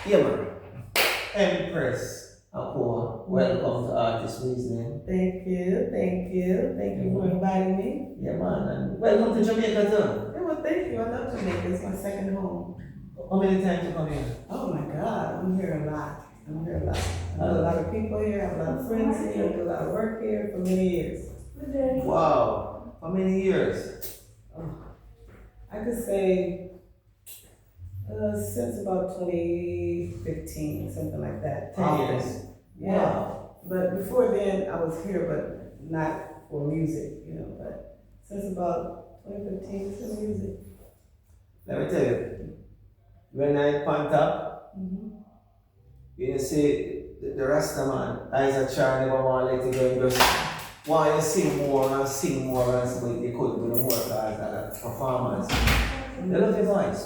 Yeah, man. Empress Akua, welcome to Artiste Reasoning. Thank you. Thank you for inviting me. Yeah, man. And welcome to Jamaica, too. Yeah, well, thank you. I love Jamaica. It's my second home. How many times you come here? Oh my God, I'm here a lot. I know a lot of people here. I have a lot of friends here. I do a lot of work here for many years. Wow. How many years? I could say since about 2015, something like that. 10 years. Yeah. Wow. But before then, I was here, but not for music, but since about 2015, it's for music. Let me tell you, when I point up, you see the Rasta man, eyes are trying, never want to let it go, and just want to sing more and sing more, and so they could do more guys and performance. They love your voice.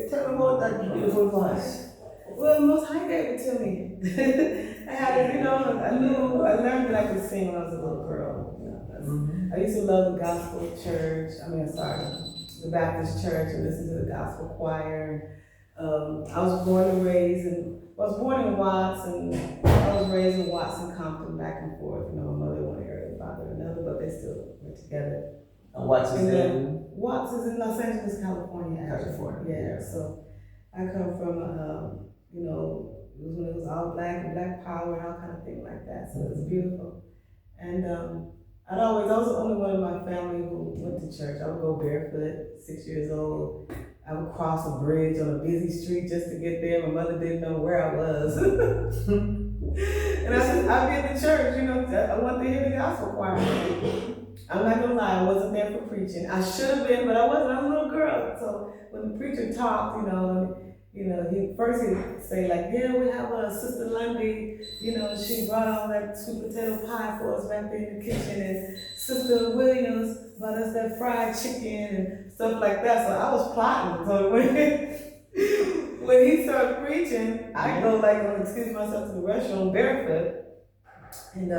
Tell me about that beautiful voice. Well, Most High gave it to me. I had it, I learned that I could sing when I was a little girl. I used to love the gospel church. The Baptist church, and listen to the gospel choir. I was born in Watts, and I was raised in Watts and Compton, back and forth. My mother one area, father another, but they still were together. And Watts is in? Watts is in Los Angeles, California. California. Yeah. So I come from, it was when it was all black and black power and all kind of things like that. So it was beautiful. And I was the only one in my family who went to church. I would go barefoot, 6 years old. I would cross a bridge on a busy street just to get there. My mother didn't know where I was. And I'd be at the church, I wanted to hear the gospel choir. I'm not gonna lie, I wasn't there for preaching. I should have been, but I wasn't. I was a little girl. So when the preacher talked, he'd say like, yeah, we have Sister Lundy, she brought all that sweet potato pie for us back there in the kitchen, and Sister Williams brought us that fried chicken and stuff like that. So I was plotting. So when he started preaching, I go excuse myself to the restroom barefoot, and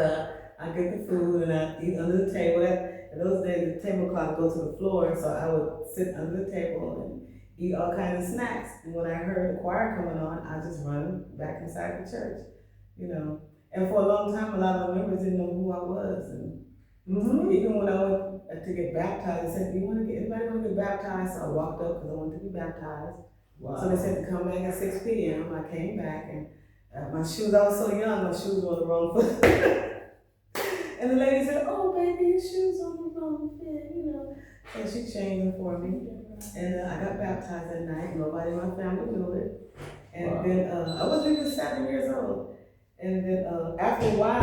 I get the food and I eat under the table. In those days, the tablecloth goes to the floor, so I would sit under the table and eat all kinds of snacks. And when I heard the choir coming on, I just run back inside the church, And for a long time, a lot of the members didn't know who I was. And even when I went to get baptized, they said, anybody want to get baptized? So I walked up because I wanted to be baptized. Wow. So they said to come back at 6 p.m. I came back, and my shoes, I was so young, my shoes were on the wrong foot. And the lady said, oh, baby, your shoes on the wrong fit, So she changed them for me. And I got baptized that night. Nobody in my family knew it. And then I wasn't even 7 years old. And then after a while,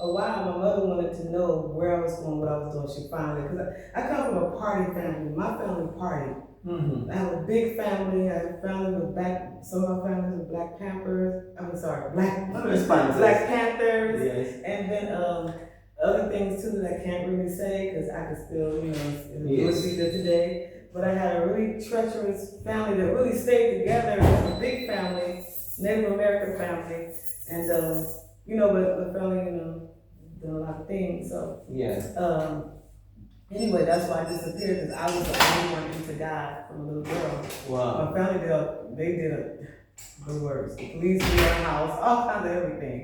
my mother wanted to know where I was going, what I was doing. She finally, because I come from a party family. My family partied. I have a big family. I have a family with some of my families with Black Panthers. Black Panthers. Yes. And then other things too that I can't really say because I could still, it would be there today. But I had a really treacherous family that really stayed together. It was a big family, Native American family, and but the family, done a lot of things. So anyway, that's why I disappeared, because I was the only one into God from a little girl. Wow. My family did the worst. The police in our house, all kinds of everything.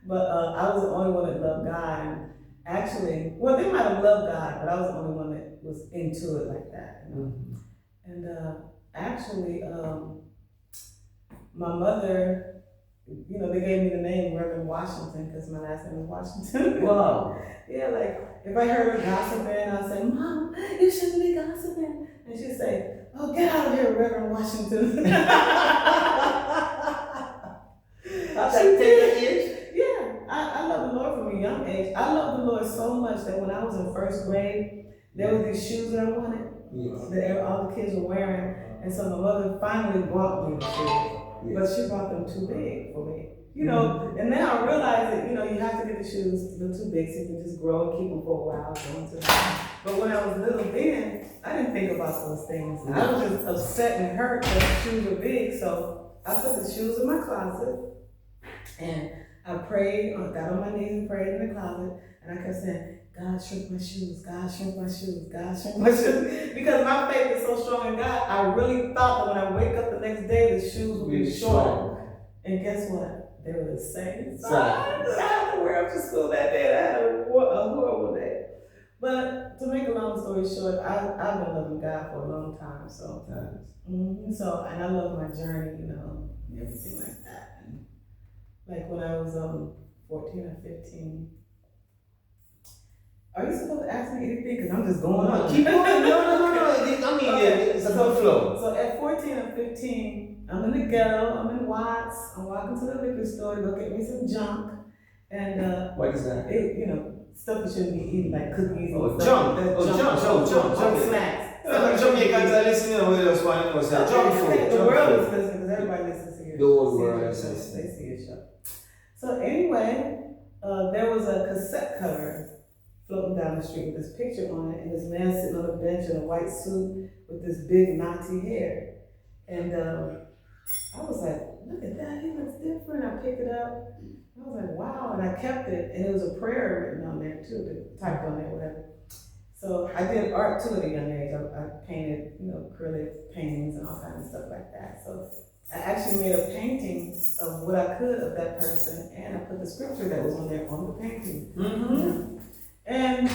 But I was the only one that loved God. And actually, they might have loved God, but I was the only one that was into it like that. And actually, my mother, they gave me the name Reverend Washington because my last name is Washington. Wow. Yeah, if I heard her gossiping, I'd say, Mom, you shouldn't be gossiping. And she'd say, oh, get out of here, Reverend Washington. I love the Lord from a young age. I love the Lord so much that when I was in first grade, there were these shoes that I wanted that all the kids were wearing. And so my mother finally bought me the shoes. But she bought them too big for me. And now I realize that, you have to get the shoes a little too big so you can just grow and keep them for a while. But when I was little then, I didn't think about those things. I was just upset and hurt that the shoes were big. So I put the shoes in my closet and I prayed, got on my knees and prayed in the closet. And I kept saying, God shrink my shoes, God shrink my shoes, God shrink my shoes. Because my faith is so strong in God, I really thought that when I wake up the next day, the shoes would be short. And guess what? They were the same size. I had to wear up to school that day. I had a horrible day. But to make a long story short, I've been loving God for a long time. So, so and I love my journey, you know, and everything like that. And like when I was 14 or 15. Are you supposed to ask me anything? Because I'm just going on. Keep going. No. I mean, it's a good flow. So at 14 or 15, I'm in the ghetto, I'm in Watts, I'm walking to the liquor store to go get me some junk. And what is that? You know, stuff you shouldn't be eating, like cookies and junk. Junk snacks. Jamaicans are listening, we just want to say junk food. The world is listening, because everybody listens to your show. The whole world is listening. They see your show. So anyway, there was a cassette cover floating down the street with this picture on it, and this man sitting on a bench in a white suit with this big knotty hair. And I was like, look at that, he looks different. I picked it up. I was like, wow, and I kept it, and it was a prayer written on there too, typed on there, whatever. So I did art too at a young age. I painted, you know, acrylic paintings and all kinds of stuff like that. So I actually made a painting of what I could of that person, and I put the scripture that was on there on the painting. Mm-hmm. And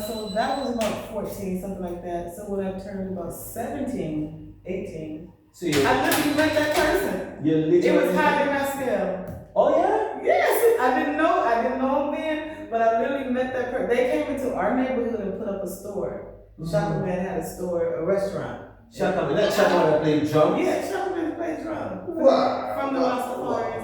so that was about 14, something like that. So when I turned about 17, 18, so I literally met that person. It was high in my scale. Oh yeah? Yes, I didn't know him then, but I literally met that person. They came into our neighborhood and put up a store. Shaka Man had a store, a restaurant. Shaka Man, that Shaka Man played drums? Yeah, Shaka Man played drums. Wow. From the Rastafari.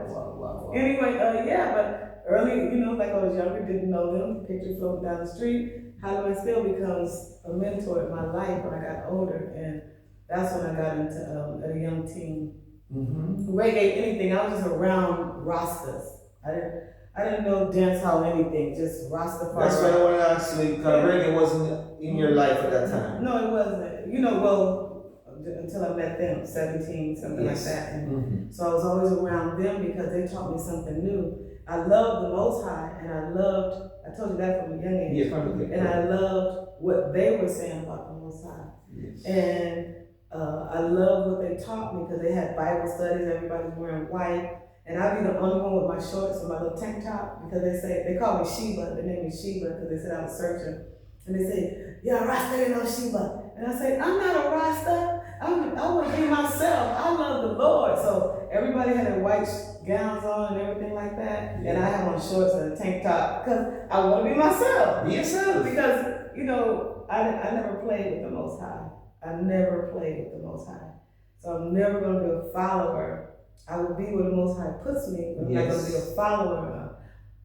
Wow. Anyway, yeah, but early, you know, like I was younger, didn't know them, picture floating down the street. How do I still becomes a mentor in my life when I got older, and that's when I got into a young teen. Reggae, anything. I was just around Rastas. I didn't know dance hall anything, just Rastafari. That's what I want to ask you, because reggae wasn't in your life at that time. No, it wasn't. You know, well, until I met them, 17, something like that. And so I was always around them because they taught me something new. I loved the Most High, and I told you that from a young age. Yeah, from and I loved what they were saying about the Most High. Yes. And I love what they taught me because they had Bible studies, everybody's wearing white, and I'd be the only one with my shorts and my little tank top because they call me Sheba, they named me Sheba because they said I was searching. And they say, yeah, Rasta, you know Sheba. And I said, I'm not a Rasta, I want to be myself, I love the Lord. So everybody had their white gowns on and everything like that, and I have on shorts and a tank top because I want to be myself. Be yourself. Because, you know, I never played with the Most High. I never played with the Most High. So I'm never going to be a follower. I will be where the Most High puts me, but I'm not going to be a follower.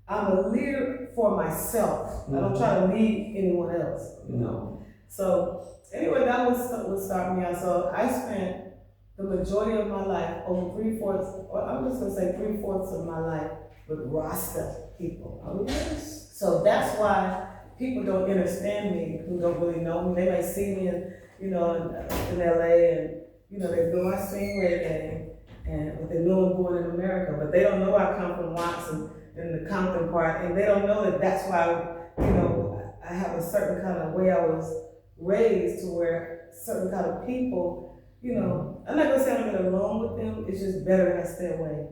I'm a leader for myself. I don't try to lead anyone else. No. So anyway, that was what started me out. So I spent the majority of my life, over 3/4, or I'm just going to say 3/4 of my life with Rasta people. Oh, yes. So that's why people don't understand me who don't really know me. They may see me in LA, and you know they know I sing reggae, and they know I'm born in America, but they don't know I come from Watson in the Compton part, and they don't know that that's why I have a certain kind of way I was raised to where certain kind of people, I'm not gonna say I'm gonna get along with them. It's just better that I stay away,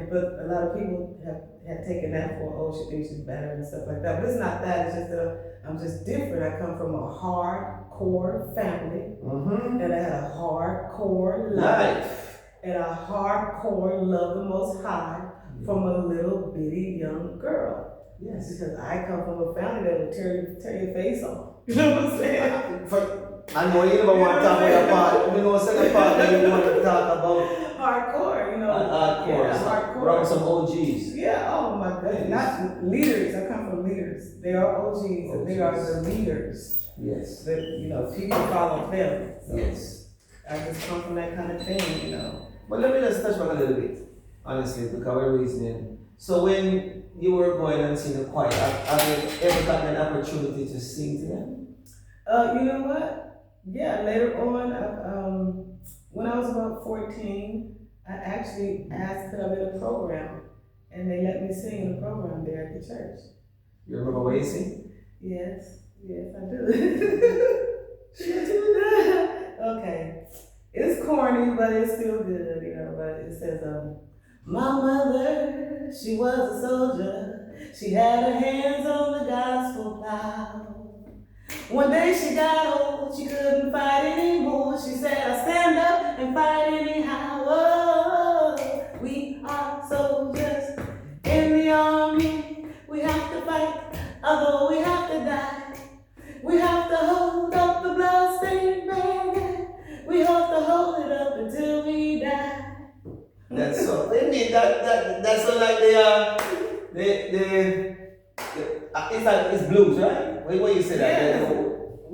but a lot of people have taken that for she thinks she's better and stuff like that. But it's not that. It's just that I'm just different. I come from a hardcore family, and I had a hardcore life, and a hardcore love the Most High from a little bitty young girl. Yes, because I come from a family that will tear your face off. You know what I'm saying? I know you never want to talk about part. You know, second part that you want to talk about. Hardcore, hardcore. Yeah, hardcore. Around some OGs. Yeah, oh my goodness. Not leaders. I come from leaders. They are OGs. And they are the leaders. Yes. That, people follow them. So yes. I just come from that kind of thing, But let me just touch back a little bit, honestly, because we're reasoning. So when you were going and singing the choir, have you ever gotten an opportunity to sing to them? You know what? Yeah, later on, when I was about 14, I actually asked could I be in a program, and they let me sing in a program there at the church. You remember what you sing? Yes, I do. Okay, it's corny, but it's still good, you know. But it says, my mother, she was a soldier. She had her hands on the gospel plow. One day she got old, she couldn't fight anymore. She said, I stand up and fight anyhow. Oh, we are soldiers in the army. We have to fight, although we have to die. We have to hold up the bloodstained banner. We have to hold it up until we die. That's so. I mean that's so like it's like it's blues, right? What you say that?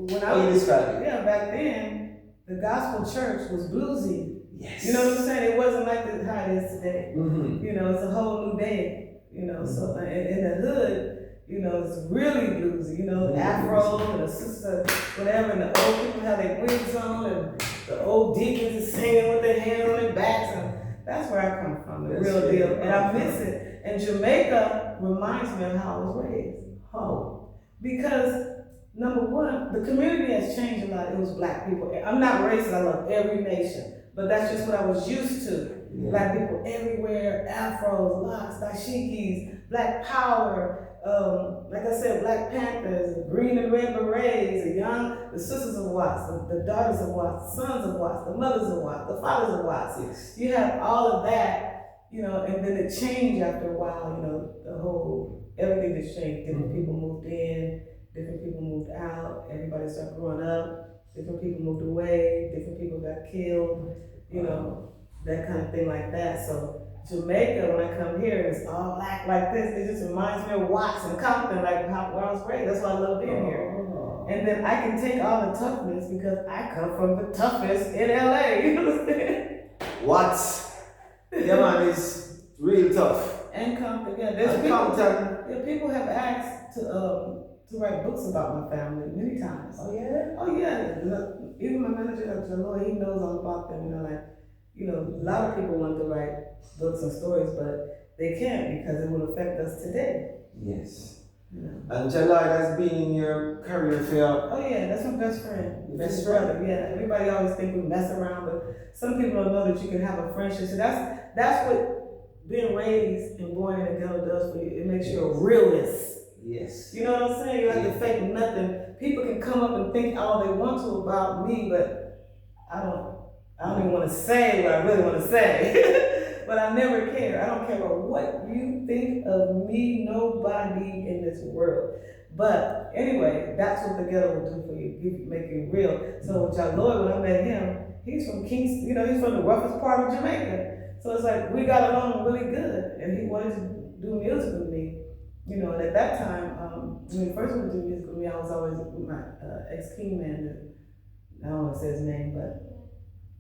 Yeah. How you describe it? Yeah, back then the gospel church was bluesy. Yes. You know what I'm saying? It wasn't like how it is today. Mm-hmm. You know, it's a whole new day. You know, so in the hood, you know, it's really bluesy. You know, the afro and the sister, whatever, and the old people have their wigs on, and the old deacons is singing with their hands on their backs. And that's where I come from, the real deal. And I miss it. And Jamaica reminds me of how I was raised. How? Because number one, the community has changed a lot. It was black people. I'm not racist, I love every nation. But that's just what I was used to. Yeah. Black people everywhere, afros, locks, dashikis, black power, like I said, Black Panthers, green and red berets, the sisters of Watts, the daughters of Watts, the sons of Watts, the mothers of Watts, the fathers of Watts. Yes. You have all of that, you know, and then it changed after a while, you know, everything has changed. Different people moved in, different people moved out, everybody started growing up, different people moved away, different people got killed, you know, that kind of thing like that. So Jamaica, when I come here, it's all black like this. It just reminds me of Watts and Compton, like where I was raised. That's why I love being here. And then I can take all the toughness because I come from the toughest in LA. You understand? Watts. Yeah, man, it's real tough. And Compton, yeah. There's people have asked to write books about my family many times. Oh yeah? Oh yeah. Even my manager, Jaloi, he knows all about them. You know, a lot of people want to write books and stories, but they can't because it will affect us today. Yes. Yeah. And Jaloi has been in your career field. Oh yeah, that's my best friend. Your best friend? Yeah. Everybody always think we mess around, but some people don't know that you can have a friendship. So that's what being raised and born in a ghetto does for you. It makes you a realist. Yes. You know what I'm saying? You have to fake nothing. People can come up and think all they want to about me, but I don't even want to say what I really want to say. But I never care. I don't care about what you think of me, nobody in this world. But anyway, that's what the ghetto will do for you, make you real. So with Jaloi, when I met him, he's from Kingston, you know, he's from the roughest part of Jamaica. So it's like, we got along really good. And he wanted to do music with me. You know, and at that time, when he first wanted to do music with me, I was always with my ex-king man, I don't want to say his name, but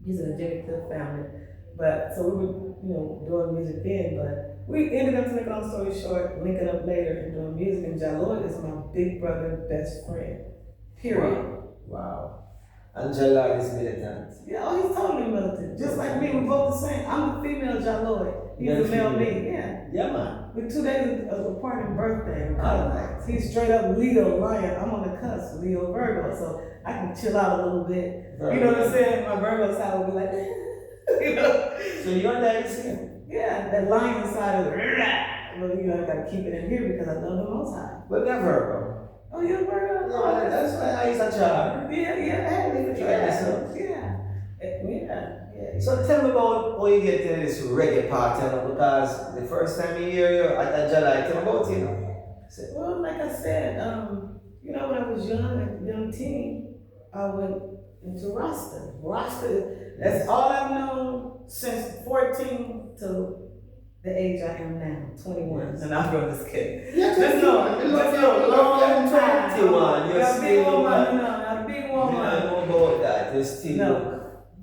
he's in a Jamaica family. But so we were, you know, doing music then, but we ended up, to make a long story short, linking up later and doing music. And Jaloi is my big brother, best friend. Period. Wow. And Jaloi is militant. Yeah, oh, he's totally militant. Just like me, we're both the same. I'm the female Jaloi. He's the male me, yeah. Yeah, man. We're 2 days apart in birthday. Right. He's straight up Leo, lion. I'm on the cusp, Leo, Virgo, so I can chill out a little bit. Virgo. You know what I'm saying? My Virgo side will be like, you know? So you're that the same? Yeah, that lion side is, well, you know, I gotta keep it in here because I love the Most High. But that Virgo. Oh, you're Virgo? No, that's why I used to child. Yeah. So tell me about how you get to this reggae part, because the first time you hear you at Jaloi, tell me about it, you know. Well, like I said, you know, when I was young teen, I went into Rasta. That's all I've known since 14 to the age I am now, 21. Yes. And I'm just kidding. Yeah, just a long time. 21. You're a big still woman. A big woman. I don't know about that. You're still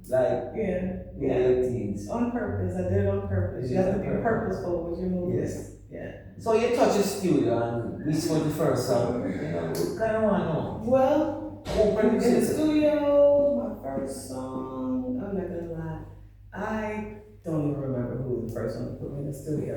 like teens. On purpose. I did it on purpose. You have to be purposeful with your movies. Yes. Yeah. So you touch the studio and which was the first song? You know, what kind of one know? Well, in the studio, my first song, I'm not gonna lie, I don't even remember who was the first one to put me in the studio,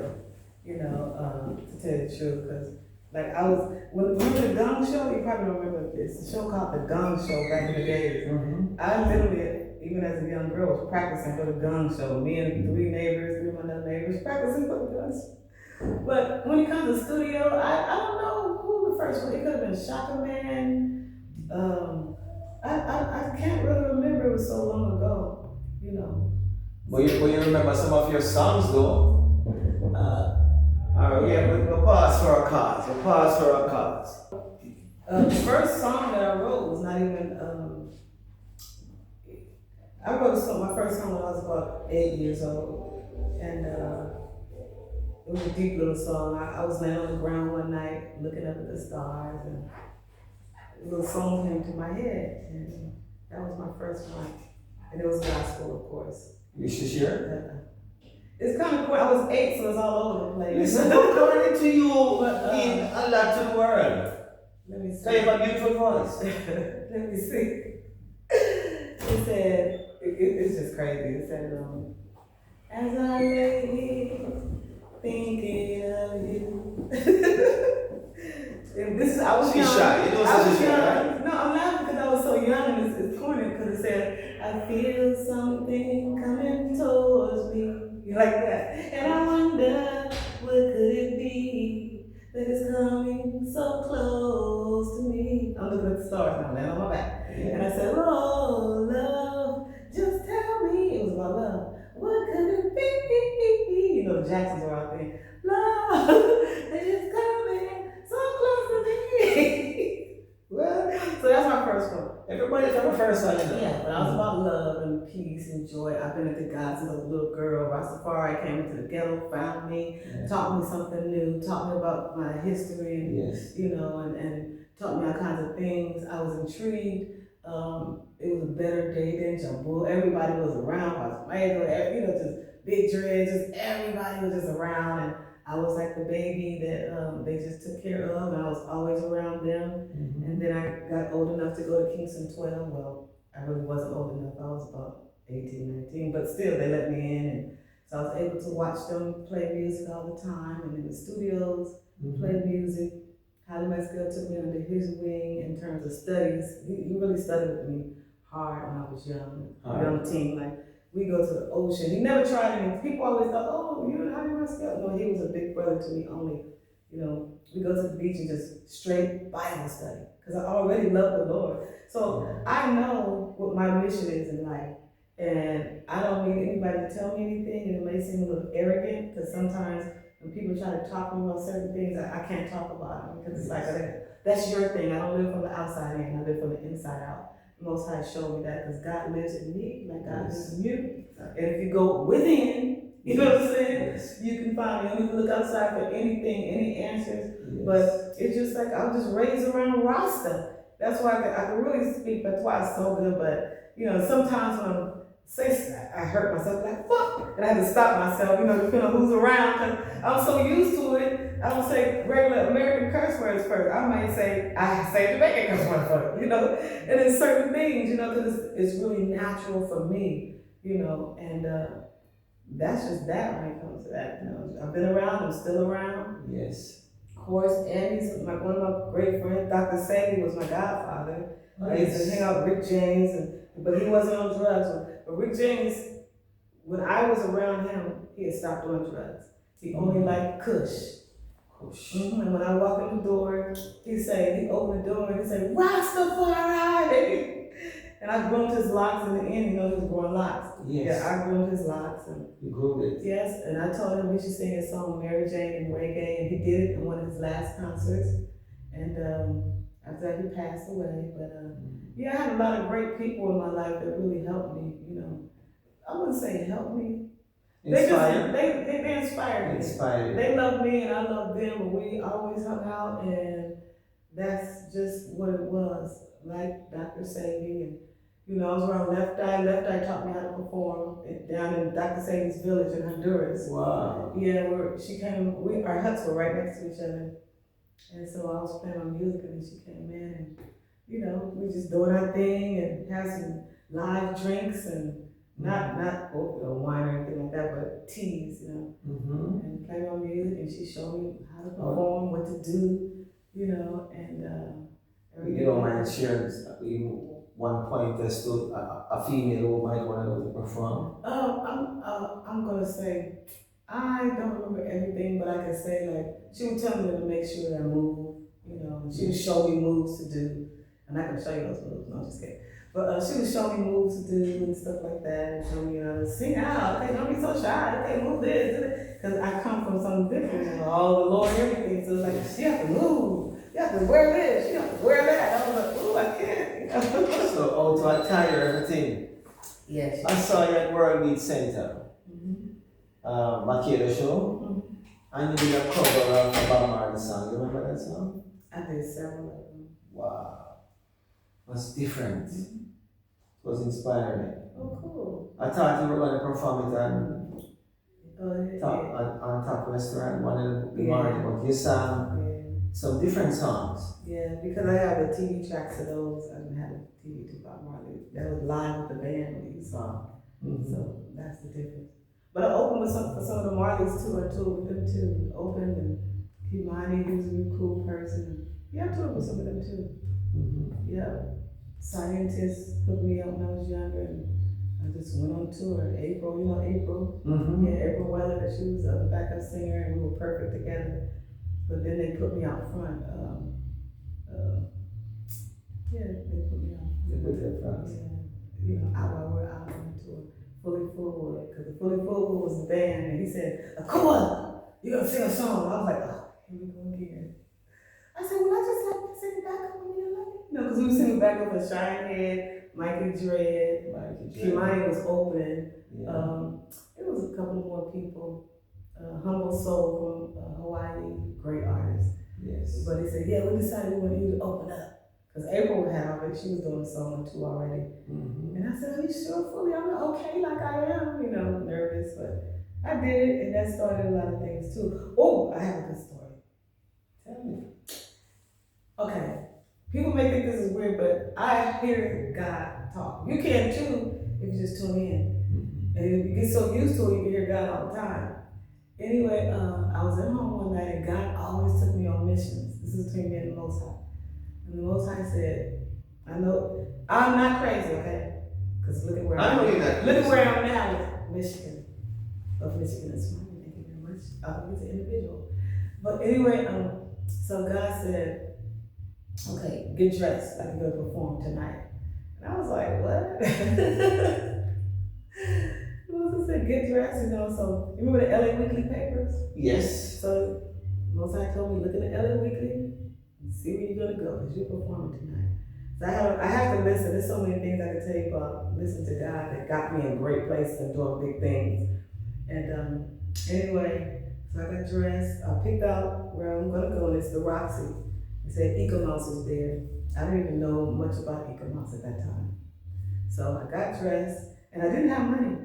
you know, to tell you the truth, because like I was, remember the Gong Show? You probably don't remember this, the show called The Gong Show back in the days. Mm-hmm. I literally even as a young girl, was practicing for the gun show. Me and three of my other neighbors, practicing for the guns. But when it comes to studio, I don't know who the first one. It could have been Shaka Man. I can't really remember. It was so long ago, you know. But you remember some of your songs though? Alright, yeah, we'll pause for a cause. We'll pause for a cause. The first song that I wrote was not even. I wrote my first song when I was about 8 years old, and it was a deep little song. I was laying on the ground one night, looking up at the stars, and a little song came to my head, and that was my first one. And it was gospel, of course. You should share? It's kind of cool. I was 8, so it's all over the place. Listen, according to you, mean a lot to the world. Let me see. So you have a beautiful voice. Let me see. It said, it's just crazy. It said, as I lay here thinking of you. And this is, I was young. Shy. You know I was shy, young. right? No, I'm laughing because I was so young, and it's corny because it said, I feel something coming towards me. Like that. And I wonder, what could it be that is coming so close to me? I'm looking at the stars now, laying on my back. Yeah. And I said, oh, love, just tell me. It was about love. What could it be? You know, the Jacksons are out there. Love, it's coming so close to me. Well, so that's my first one. Everybody's got a first one. Yeah, but I was about love and peace and joy. I've been into God since I was a little girl. Rastafari came into the ghetto, found me, taught me something new, taught me about my history, and, you know, and taught me all kinds of things. I was intrigued. It was a better day than Jambu. Everybody was around. I was made, you know, just big dreads, just everybody was just around, and I was like the baby that they just took care of, and I was always around them. And then I got old enough to go to Kingston 12. Well, I really wasn't old enough. I was about 18, 19, but still they let me in. And so I was able to watch them play music all the time, and in the studios, play music. Haile Mescal took me under his wing in terms of studies. He really studied with me hard when I was young, young teen. Like, we go to the ocean. He never tried anything. People always thought, oh, you're not Haile Mescal. No, he was a big brother to me only. You know, we go to the beach and just straight Bible study, because I already love the Lord. So I know what my mission is in life, and I don't need anybody to tell me anything, and it may seem a little arrogant, because sometimes when people try to talk to me about certain things, I can't talk about them, because it's like, that's your thing. I don't live from the outside in, I live from the inside out. The Most High showed me that, because God lives in me, like God lives in you. And if you go within, you know what I'm saying? You can find me. You don't need to look outside for anything, any answers. But it's just like, I was just raised around Rasta. That's why I can really speak. That's why it's so good. But, you know, sometimes when I hurt myself, like, fuck, and I had to stop myself, you know, depending on who's around. Cause I'm so used to it. I don't say regular American curse words first. I might say, I say Jamaican curse words first, you know? And it's certain things, you know, because it's really natural for me, you know, and that's just that when it comes to that. You know, I've been around, I'm still around. Yes. Of course, Andy's one of my great friends. Dr. Sadie was my godfather. I used to hang out with Rick James, but he wasn't on drugs. But Rick James, when I was around him, he had stopped doing drugs. He only liked Kush. And when I walk in the door, he opened the door and he said, Rastafari! And I groomed his locks in the end, you know, he was growing locks. Yes. Yeah, I groomed his locks. And you groomed it? Yes, and I told him we should sing his song Mary Jane and Reggae, and he did it in one of his last concerts. And after that, he passed away. But yeah, I had a lot of great people in my life that really helped me, you know. I wouldn't say helped me. Inspired? They inspired me. Inspired. They loved me and I loved them, but we always hung out, and that's just what it was. Like Dr. Sadie, and you know, I was around Left Eye. Left Eye taught me how to perform down in Dr. Sadie's village in Honduras. Wow. Yeah, she came, our huts were right next to each other. And so I was playing my music and then she came in and, you know, we just doing our thing and had some live drinks and not wine or anything like that, but teas, you know, and play my music, and she showed me how to perform, what to do, you know, and you don't mind sharing one point as to a female who might want to perform? I'm gonna say, I don't remember everything, but I can say like, she would tell me to make sure that I move, you know, and she would show me moves to do, and I can show you those moves, no, I'm just kidding. But she would show me moves to do and stuff like that, and show me, sing out, okay, don't be so shy, okay, move this, do this. Because I come from something different, you know, all the Lord, everything, so it's like, you have to move, you have to wear this, you have to wear that. I was like, ooh, I can't, you know. So, how to attire everything. Yes. I saw you at World Beat Center. Makeda show, and you did a cover of a Bob Marley song. You remember that song? I did several of them. Wow, it was different. It was inspiring. Oh, cool. I thought you were going to perform it on on Top Restaurant, one of the Marley, but you sang some different songs. Yeah, because I have the TV tracks of those. I didn't have the TV to Bob Marley. That was live with the band when he sang. So that's the difference. But I opened with for some of the Marleys too. I toured with them too. Opened and Kimani, who's a really cool person. Yeah, I toured with some of them too. Yeah. Scientists hooked me up when I was younger, and I just went on tour. April, you know April? Yeah, April Weller, she was the backup singer, and we were perfect together. But then they put me out front. Yeah, they put me out. They put you out front. Yeah, you know, while we're out on tour. Fully Forward, because the Fully Forward was the band, and he said, Akua, you're gonna sing a song. I was like, oh, here we go again. I said, well, I just like to sing back up when you like it. No, because we were singing back up with Shinehead, Mikey Dread, Kimani was open. It was a couple of more people. Humble Soul from Hawaii, great artist. Yes. But he said, yeah, we decided we wanted you to open up. Because April had already, she was doing a song or two already. And I said, are you sure fully? I'm okay like I am, you know, nervous, but I did it, and that started a lot of things too. Oh, I have a good story. Tell me. Okay, people may think this is weird, but I hear God talk. You can too if you just tune in. And if you get so used to it, you can hear God all the time. Anyway, I was at home one night, and God always took me on missions. This is between me and the Most High. And the Most High said, I know, I'm not crazy, okay? Because look at where I'm at. Look at where I'm now with Michigan. Of Michigan is fine, thank you very much. He's an individual. But anyway, so God said, okay, get dressed like you're gonna perform tonight. And I was like, what? Moses said, get dressed, you know. So you remember the LA Weekly papers? Yes. So Moses told me, look at the LA Weekly and see where you're gonna go, because you're performing tonight. So I have to listen. There's so many things I can tell you about listening to God that got me in great places and doing big things. And anyway, so I got dressed. I picked out where I'm gonna go, and it's the Roxy. They said Ecomouse is there. I didn't even know much about Ecomouse at that time. So I got dressed, and I didn't have money.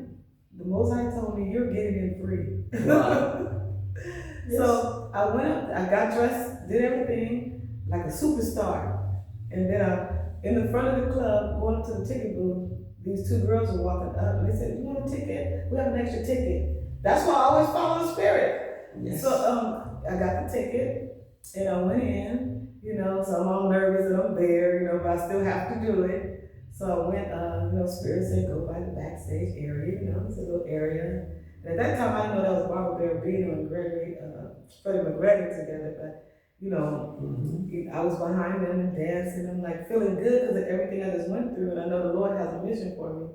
The Most High told me, you're getting in free. Wow. So I went up, I got dressed, did everything like a superstar. And then in the front of the club, going up to the ticket booth, these two girls were walking up, and they said, you want a ticket? We have an extra ticket. That's why I always follow the spirit. Yes. So I got the ticket, and I went in, you know, so I'm all nervous and I'm there, you know, but I still have to do it. So I went, you know, Spirit said, go by the backstage area, you know, it's a little area. And at that time, I didn't know that was Barbara Barabino and Freddie McGregor together, but, you know, I was behind them and dancing and like feeling good because of everything I just went through, and I know the Lord has a mission for me.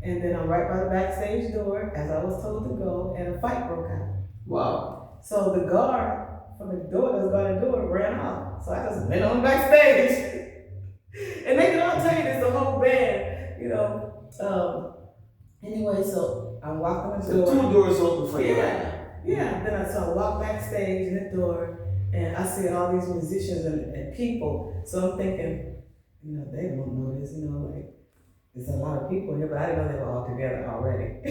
And then I'm right by the backstage door, as I was told to go, and a fight broke out. Wow. So the guard from the door that was by the door ran off. So I just went on backstage. And they can all tell you this, the whole band, you know. Anyway, so I walked in the door. The two doors open for you. Yeah. Then I walked backstage in the door, and I see all these musicians and people. So I'm thinking, you know, they won't know this, you know, like, there's a lot of people here, but I didn't know they were all together already.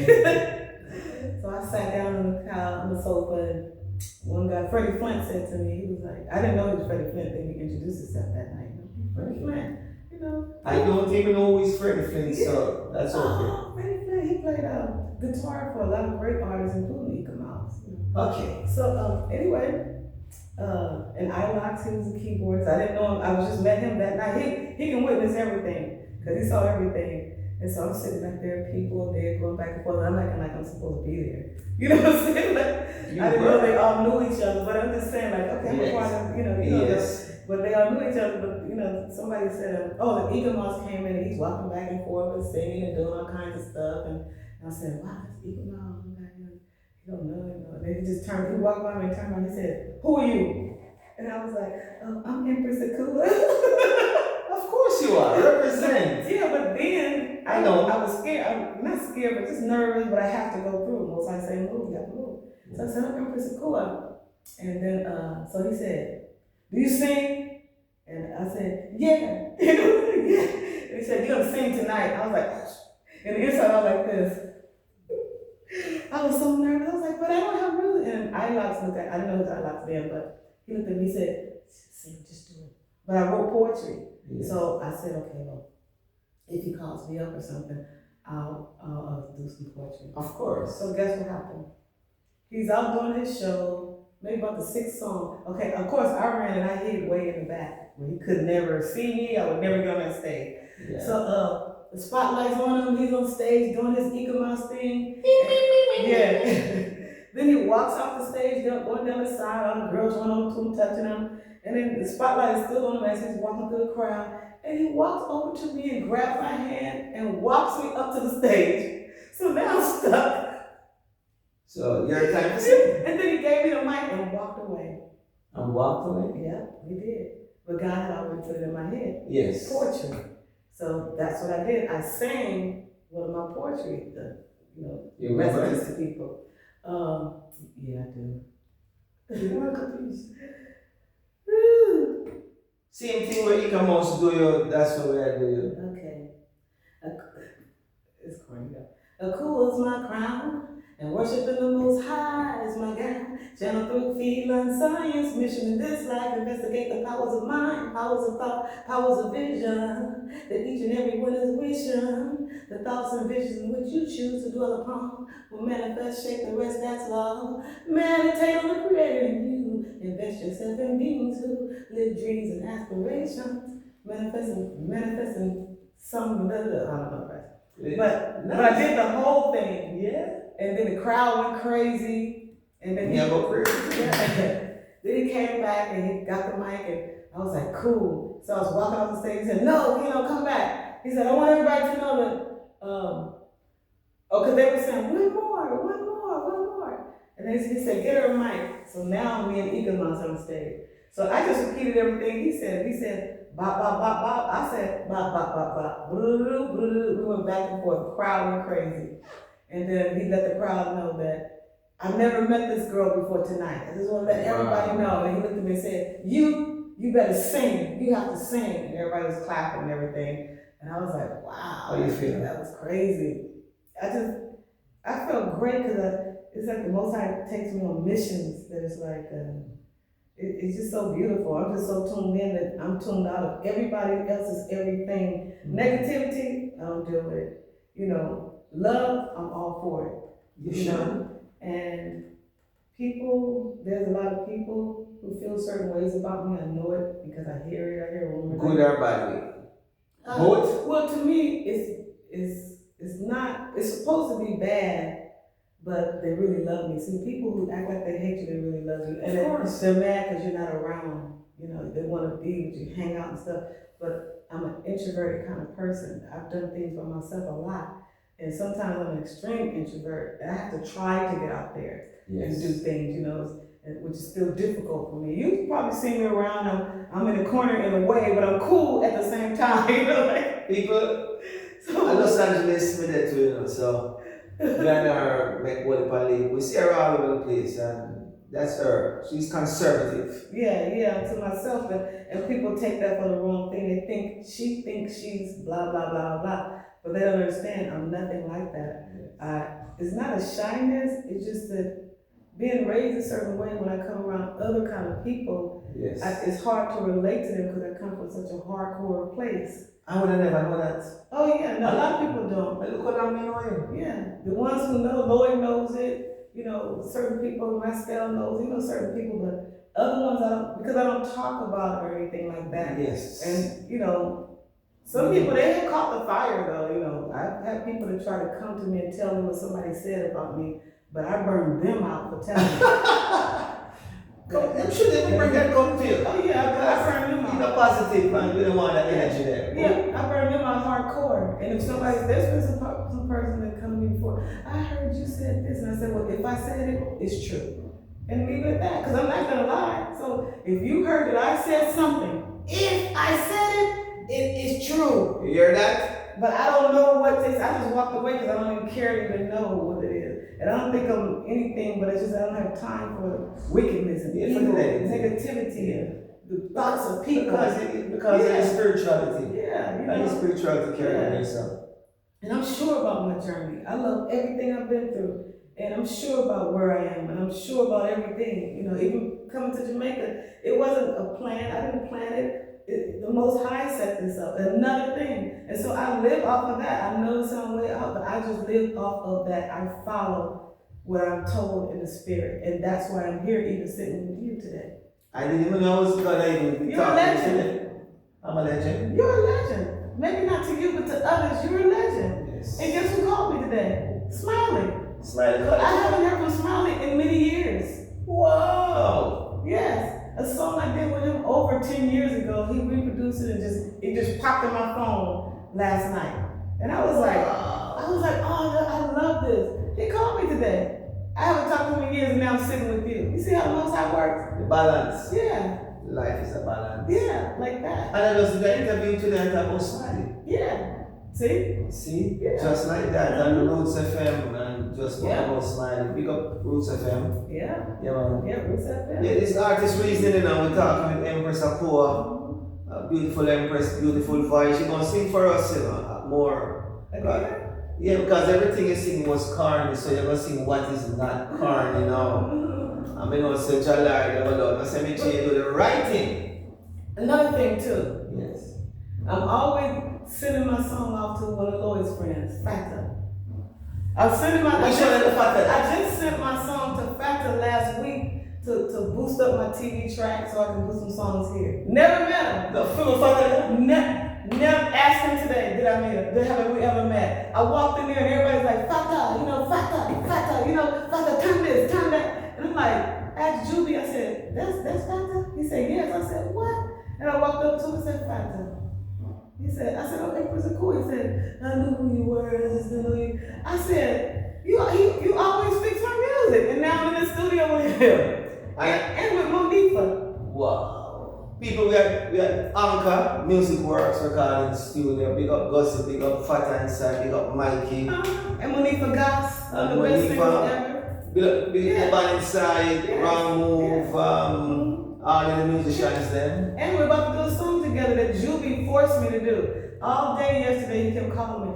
So I sat down on the couch, on the sofa, and one guy, Freddie Flint, said to me, he was like, I didn't know he was Freddie Flint, then he introduced himself that night. Freddie Flint, you know. I don't even know who is Freddie Flint, so that's okay. Oh, Freddie Flint, he played guitar for a lot of great artists, including Eka Mouse. You know. Okay. So anyway, and Ilox, he was a keyboardist. I didn't know him, I just met him that night. He can witness everything. because he saw everything. And so I'm sitting back there, people there going back and forth. I'm acting like I'm supposed to be there. You know what I'm saying? Like, I didn't know they all knew each other, but I'm just saying, like, okay, I'm a part of, but they all knew each other. But somebody said, oh, the Eaglemoss came in and he's walking back and forth and singing and doing all kinds of stuff. And I said, wow, that's Eaglemoss. He don't know. And then he walked by me and turned around and he said, who are you? And I was like, oh, I'm Empress Akua. Of course you are. Represent. Yeah, but then I was scared. I'm not scared, but just nervous. But I have to go through. Most I say move, you have to move. So I said, I'm Empress Akua. And then so he said, do you sing? And I said, yeah. Yeah. And he said, you're gonna sing tonight. I was like, and the inside I was like this. I was so nervous. I was like, but I don't have music. And I looked at, I didn't know who I locked then, but he looked at me and said, sing, just do it. But I wrote poetry. Yes. So I said, okay, well, if he calls me up or something, I'll do some poetry. Of course. So guess what happened? He's out doing his show, maybe about the 6th song. Okay, of course I ran and I hid way in the back where he could never see me. I would never get on that stage. Yeah. So the spotlight's on him. He's on stage doing his Eaglemoss thing. Yeah. Then he walks off the stage, going down the side. All the girls went over to him, touching him. And then the spotlight is still on him as he's walking through the crowd. And he walks over to me and grabs my hand and walks me up to the stage. So now I'm stuck. So you're kind of sick. And then he gave me the mic and walked away. And walked away? Yeah, he did. But God had already put it in my head. Yes. Poetry. So that's what I did. I sang one of my poetry, you messages to people. Yeah, I do. You want a piece? Same thing where you come out to do your, that's what we are doing. Okay. It's corny though. Akua is my crown, and worshiping the Most High is my gown. Channel through feline science, mission in this life, investigate the powers of mind, powers of thought, powers of vision, that each and every one is wishing. The thoughts and visions in which you choose to dwell upon will manifest, shape the rest, that's love. Meditate on the Creator in you, invest yourself in beings who live dreams and aspirations, manifesting some, I don't know, right? But I did the whole thing, yeah. And then the crowd went crazy, and then then he came back and he got the mic, and I was like, cool. So I was walking off the stage. He said, no, come back. He said, I want everybody to know that, because they were saying, one more. And then he said, get her a mic. So now me and Eaglemoss on the stage. So I just repeated everything he said. He said, bop, bop, bop, bop. I said, bop, bop, bop, bop. We went back and forth. The crowd went crazy. And then he let the crowd know that I've never met this girl before tonight. I just want to let everybody know. And he looked at me and said, you better sing. You have to sing. And everybody was clapping and everything. And I was like, wow. How you feel? That was crazy. I felt great because it's like the Most High takes me on missions that it's like, it's just so beautiful. I'm just so tuned in that I'm tuned out of everybody else's everything. Mm-hmm. Negativity, I don't deal with it. Love, I'm all for it. You sure? And people, there's a lot of people who feel certain ways about me. I know it because I hear it. I hear rumors. Good or bad way? Both? Well, to me, it's not. It's supposed to be bad, but they really love me. See, people who act like they hate you, they really love you, and they're mad because you're not around. They want to be with you, hang out and stuff. But I'm an introverted kind of person. I've done things by myself a lot. And sometimes I'm an extreme introvert, and I have to try to get out there and do things, which is still difficult for me. You probably see me around, I'm in a corner in a way, but I'm cool at the same time, like people. So, Los Angeles, me there too, so when our make we see her all over the place, and that's her. She's conservative. Yeah, to myself, and people take that for the wrong thing. She thinks she's blah blah blah blah. But they don't understand, I'm nothing like that. It's not a shyness, it's just that being raised a certain way when I come around other kind of people, it's hard to relate to them because I come from such a hardcore place. I would have never known that. Oh yeah, no, a lot of people don't. But look what I mean. Yeah, the ones who know, Lloyd knows it, certain people, Rascal knows, certain people, but other ones I don't, because I don't talk about it or anything like that. Yes. And, Some people, they have caught the fire though, you know. I've had people that try to come to me and tell me what somebody said about me, but I burned them out for telling me. I'm sure they will bring that come to you. Oh yeah, I burned them out. You know, positive, man. You don't want that energy there. Yeah, I burned them out hardcore. And if there's been some person that come to me before, I heard you said this, and I said, well, if I said it, it's true. And leave it at that, because I'm not gonna lie. So if you heard that I said something, if I said it, it is true. You hear that? But I don't know what this. I just walked away because I don't even care to even know what it is. And I don't think I'm anything, but it's just I don't have time for wickedness and evil, negativity, and the thoughts of people. Because of your spirituality. Yeah, you know. And your spirituality carrying yourself. And I'm sure about my journey. I love everything I've been through. And I'm sure about where I am. And I'm sure about everything. You know, even coming to Jamaica, it wasn't a plan. I didn't plan it. The Most High set this up, another thing. And so I live off of that. I know it sounds way out, but I just live off of that. I follow what I'm told in the spirit. And that's why I'm here even sitting with you today. I didn't even know I was gonna even be talking today. I'm a legend. You're a legend. Maybe not to you, but to others, you're a legend. Yes. And guess who called me today? Smiley. Smiley. I haven't heard from Smiley in many years. Wow. Yes. A song I did with him over 10 years ago, he reproduced it and it just popped in my phone last night. And I was like, oh, I love this. He called me today. I haven't talked to him in years and now I'm sitting with you. You see how the Most High works? The balance. Yeah. Life is a balance. Yeah, like that. And I was in the interview today about Smiley. Yeah. See? Yeah. Just like that. And the Roots FM and just about Smiley. Big up Roots FM. Yeah. Yeah, man. Yeah, Roots FM. Yeah, this Artiste Reasoning, and we're talking with Empress Akua. A beautiful Empress, beautiful voice. She's gonna sing for us, you know, more. Okay. Yeah, because everything you sing was corny, so you're gonna sing what is not corny now. I mean, also, Jalai, I say, make sure you do the right thing. Another thing, too. Yes. I'm always sending my song off to one of Lloyd's friends, Fata. I just sent my song to Fata last week to boost up my TV track so I can do some songs here. Never met him. The film Fata? Never asked him today, have we ever met? I walked in there and everybody's like, Fata, Fata, turn this, turn that. And I'm like, asked Juby, I said, that's Fata? He said, yes. I said, what? And I walked up to him and said, Fata. I said, okay, Empress Akua. He said, I knew who you were, I just didn't know you. I said, you always fix my music. And now I'm in the studio with him. And with Monifa. Wow. People, we had Anchor, Music Works recording studio. Big up Gussie, big up Fata inside, big up Mikey. And Monifa Goss, one of the best singers ever. Big up Band Inside, Wrong Move, all of the musicians then. And we're about to do a song together that Juby forced me to do. All day yesterday he kept calling me,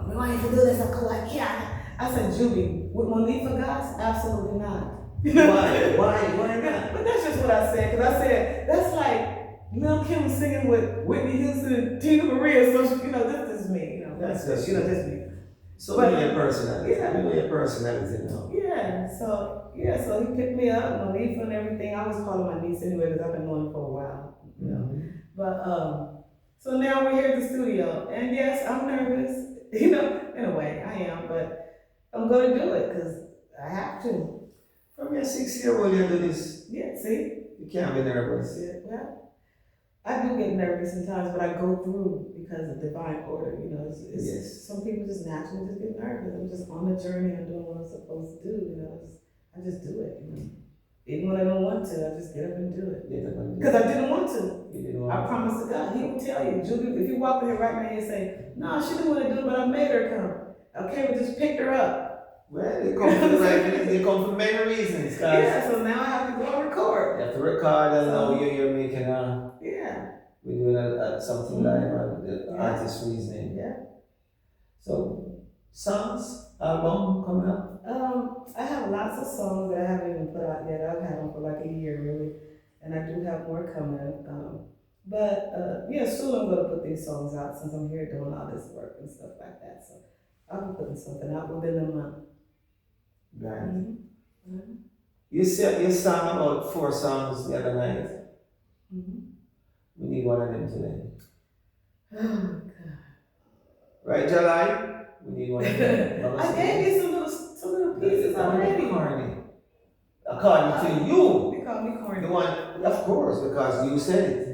we want you to do this, I can't. I said, Juby, with Monifa Goss? Absolutely not. Why not? But that's just what I said, because I said, that's like Lil Kim singing with Whitney Houston and Tina Maria, so, this is me, That's just me. So we know your personality. Yeah. We know your personality now. So he picked me up, Monifa and everything. I was calling my niece anyway because I've been knowing her for a while. But so now we're here at the studio, and yes, I'm nervous. In a way, I am, but I'm gonna do it because I have to. From your 6-year-old, you do this. Yeah, see? You can't be nervous. Yeah, well, I do get nervous sometimes, but I go through because of divine order. It's some people just naturally just get nervous. I'm just on the journey. I'm doing what I'm supposed to do. I just do it. Even when I don't want to, I just get up and do it. Because I didn't want to. I promise to God, He will tell you. Julie, if you walk in here right now and say, "No, she didn't want to do it, but I made her come." Okay, we just picked her up. Well, they come for many reasons. So now I have to go and record. You have to record, and now you're making we're doing something live on the Artiste Reasoning. Yeah. So, songs, album coming up? I have lots of songs that I haven't even put out yet. I've had them for like a year, really. And I do have more coming. Soon I'm going to put these songs out since I'm here doing all this work and stuff like that. So I'll be putting something out within a month. Right. You sang about 4 songs the other night. We need one of them today. Oh, God. Right, Jalai? We need one of them. I gave you some little pieces already. Corny. According to you. They call me corny. The one, of course, because you said it.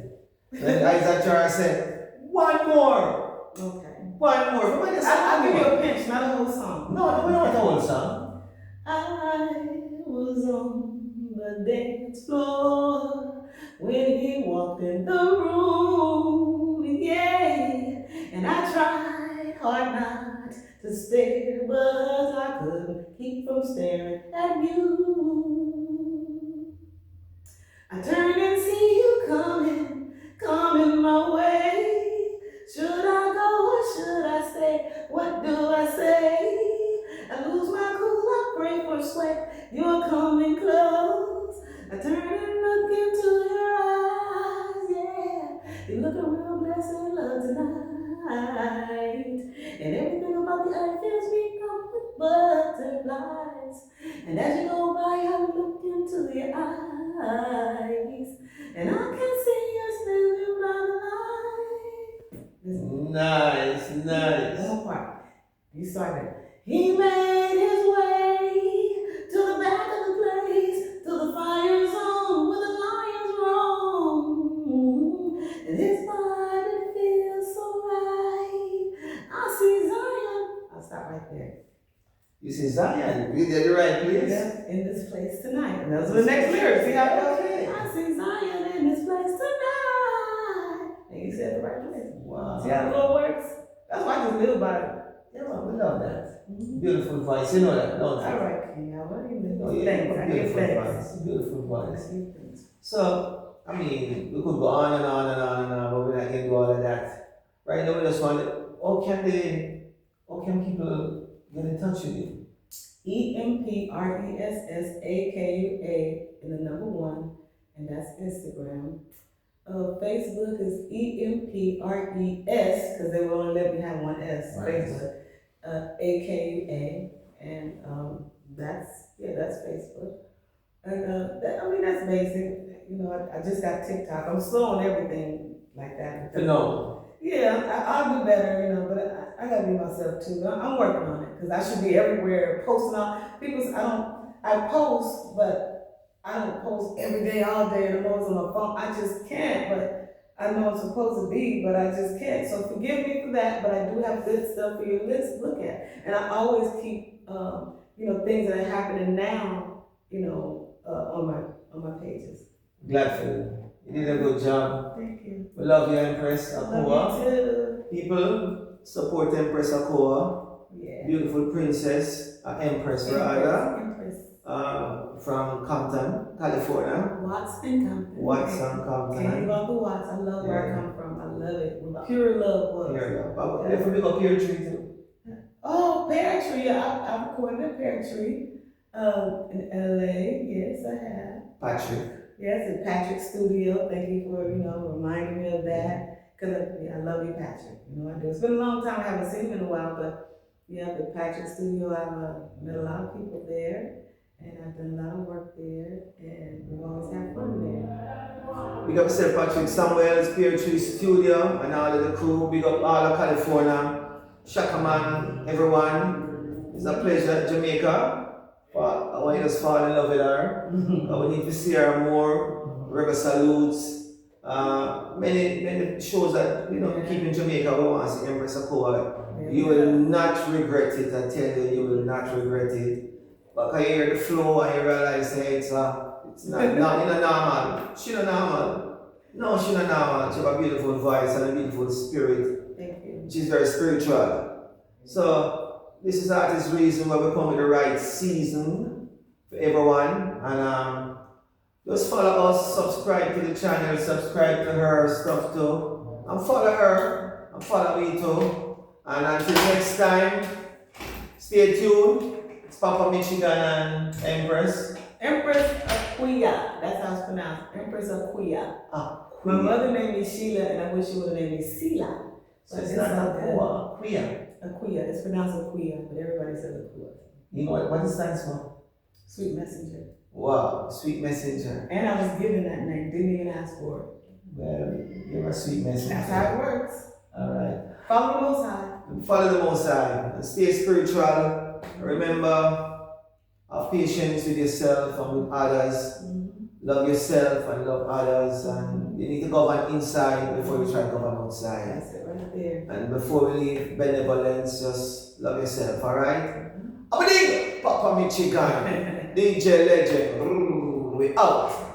Then Isaac Jar said, one more. Okay. One more. I'll give you a pinch, not a whole song. No, we don't want the whole song. I was on the dance floor when he walked in the room, yeah. And I tried hard not to stare, but I couldn't keep from staring at you. I turned and see you coming my way. Should I go or should I stay? What do I say? I lose my cool, I pray for sweat. You're coming close. I turn and look into your eyes, yeah. You look a real blessed in love tonight. And everything about the earth fills me up with butterflies. And as you go by, I look into your eyes. And I can see you still by the light. Nice, nice. One part. You started. He made his way to the back of the place, to the fire zone where the lions roam. And his body feels so right. I see Zion. I'll stop right there. You see Zion, you did the right place. Yeah, in this place tonight. And those are the next lyrics. See how it goes? Okay. I see Zion in this place tonight. And you said the right place. Wow. See how the Lord works? That's why I just live by it. Yeah, well, we love that. Beautiful voice, you know that, don't you? All right, King. I want you to Oh, yeah, thanks. I give beautiful thanks. voice, beautiful voice. I give thanks. So, I mean, we could go on and on and on and on, but we're not going to do all of that. Right now, we just want to, how can people get in touch with you? EMPRESSAKUA in the number 1, and that's Instagram. Facebook is EMPRES, because they will only let me have one S. Right. Facebook, AKUA, and that's Facebook. And that's basic. You know, I just got TikTok. I'm slow on everything like that. No. Yeah, I'll do better, you know, but I gotta be myself too. I'm working on it because I should be everywhere posting on people. I post, but I don't post every day, all day, and I'm always on my phone. I just can't, but I know I'm supposed to be, but I just can't. So forgive me for that, but I do have good stuff for you to look at. And I always keep, things that are happening now, on my pages. Glad for you. You did a good job. Thank you. We love you, Empress Akua. Love you too. People, support Empress Akua. Yeah. Beautiful princess, Empress rather. Empress. From Compton, California. Watson, Compton. Watson, Compton. Can't leave off the Watts. I love where I come from. I love it. Pure love was. Pure love. If we pick up Pear Tree too. Oh, Pear Tree. Yeah, I recorded at Pear Tree. In LA. Yes, I have. Patrick. Yes, at Patrick's studio. Thank you for, reminding me of that. Because I love you, Patrick. You know I do. It's been a long time. I haven't seen him in a while, but yeah, the Patrick studio, I've met a lot of people there. And I've done a lot of work there, and we always have fun there. Big up Sir Patrick Samuels, Pear Tree Studio, and all of the crew. Big up all of California, Shakaman, everyone. It's a pleasure, Jamaica. I want you to fall in love with her. We need to see her more. Reggae salutes. Many shows that we keep in Jamaica. We want to see Empress Akua. You will not regret it. I tell you, you will not regret it. But I hear the flow and you realize it's not normal. She's not normal. No, she's not normal. She has a beautiful voice and a beautiful spirit. Thank you. She's very spiritual. So this is Artiste Reasoning, where we come with the right season for everyone. And just follow us, subscribe to the channel, subscribe to her stuff too. And follow her and follow me too. And until next time, stay tuned. It's Papamichy and Empress. Empress Akua. That's how it's pronounced. Empress Akua. My mother named me Sheila, and I wish she would have named me Sila. So it's not Akua. Akua. It's pronounced Akua, but everybody says Akua. You know what it stands for? Sweet messenger. Wow, sweet messenger. And I was given that name. Didn't even ask for it. Well, you're a sweet messenger. That's how it works. All right. Follow the Most High. Follow the Most High and stay spiritual. Remember, have patience with yourself and with others. Love yourself and love others, and you need to govern inside before you try to govern outside. That's it right there. And before we leave benevolence, just love yourself, alright? Upbringing! Papamichy, DJ Legend. We out.